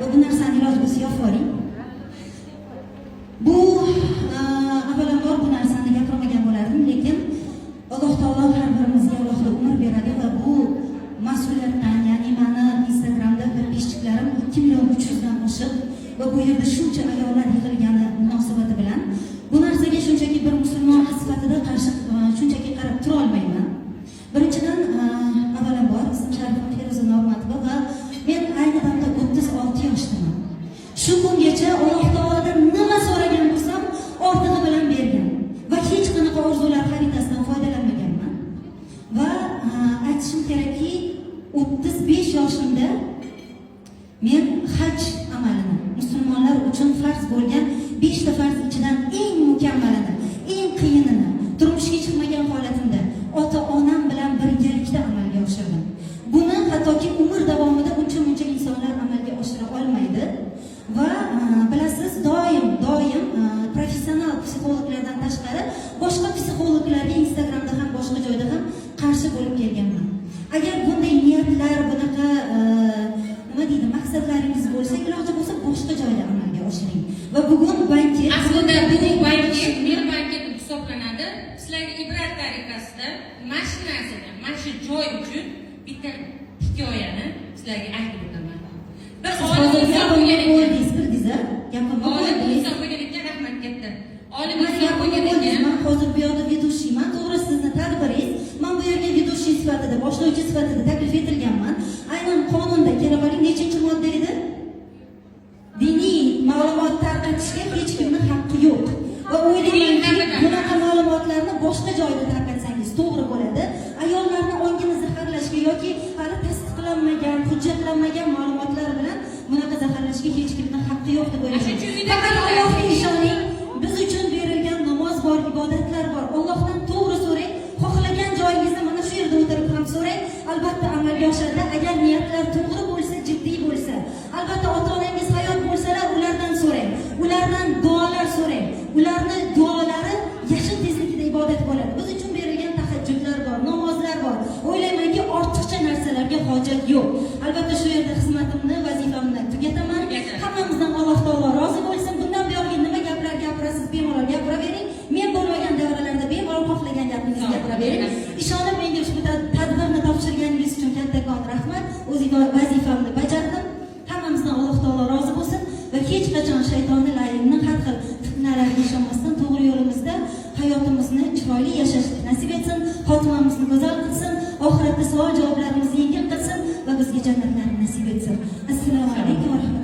va bu narsani iloji bo'lsa yopib oling. Bu avvalambor bu narsani gapirmagan bo'lardim, lekin Alloh taolo har birimizga alohida umr beradi va bu mas'uliyatdan, ya'ni meni Instagramda podpисчиklarim 2.300.000 dan oshiq va bu yerda shuncha ayollar yig'ilgani munosabati bilan bu narsaga shunchaki bir musulmon sifatida qarshi shunchaki qarab tura olmayman. Birinchidan, avvalambor ismim Sharifat Feruza Normatova va men ayni damda 36 yoshdaman. Shu kungacha Alloh taolodan nima so'ragan bo'lsam, ortig'i bilan bergan va hech qanaqa orzular xaritasidan foydalanmaganman. Va aytishim kerakki, 35 yoshimda men haj amalini, musulmonlar uchun farz bo'lgan 5 ta farz ichidan eng mukammalini, eng qiyinini, turmushga chiqmagan holatimda ota-onam bilan birgalikda amalga oshirdim. Buni hattoki umr davomida uncha-muncha insonlar amalga oshira olmaydi va bilasiz, doim professional psixologlardan tashqari boshqa psixologlarga Instagramda ham boshqa joyda ham qarshi bo'lib kelganman. Agar bunday niyatlar, bunaqa nima deydi, maqsadlaringiz bo'lsa, iloji bo'lsa boshqa joyda amalga oshiring. Va bugun banket, aslida bu banket mer banket hisoblanadi. Sizlarga ibrat tariqasida mana shu narsani, mana shu joy uchun bitta hikoyani sizlarga aytib o'taman. Bir olim inson bo'lgan ekan, rahmat katta. Olim inson bo'lgan ekan. Men hozir bu yoqda vedущийman, to'g'ri, sizni tadbiringiz. Men bu yerga vedущий sifatida, boshlovchi sifatida taklif etilganman. Aynan qonunda kelib oling, nechinchi modda edi? Diniy ma'lumot tarqatishga hech kimning haqqi yo'q. Va o'ylaymanki, bunaqa ma'lumotlarni boshqa joyda tarqatsangiz to'g'ri bo'ladi. Ayollarni ongini zaharlashga yoki hali tasdiqlanmagan, hujjatlanmagan ma'lumotlar bilan bunaqa zaharlashga hech kimning haqqi yo'q deb o'ylayman. Faqat Allohga ishoning. Biz uchun berilgan namoz bor, ibodatlar bor. Allohdan to'g'ri so'rang. Xohlagan joyingizda mana shu yerda o'tirib ham so'rang. Albatta amalga oshadi. Agar niyatlar to'g'ri bo'lsa, jiddiy bo'lsa. Albatta ota-onangiz hayot bo'lsalar, ulardan so'rang. Ulardan duolar so'rang. Ularni duolari yashin tezligida ibodat bo'ladi. Biz uchun berilgan tahajjudlar bor, namozlar bor. O'ylaymanki, ortiqcha narsalarga hojat yo'q. Albatta shu yerda xizmatimni, vazifamni tugataman. Hammamizdan Alloh taolo rozi bo'lsin. Bundan buyog'iga nima gaplar gapirasiz, bemalol gapiravering. Men bo'lmagan davralarda bemalol xohlagan gapingizni gapiravering. Ishonib menga ushbu tadbirni topshirganingiz uchun kattakon rahmat. O'z vazifamni bajardim. Hammamizdan Alloh taolo rozi bo'lsin va hech qachon shaytonning layiqni har xil fitnalarga ishonmasdan to'g'ri yo'limizda hayotimizni chiroyli yashashni nasib etsin, xotimamizni go'zal qilsin, oxiratda savol javoblarimizni yengil qilsin va bizga jannatlarni nasib etsin. Assalomu alaykum va rahmatulloh.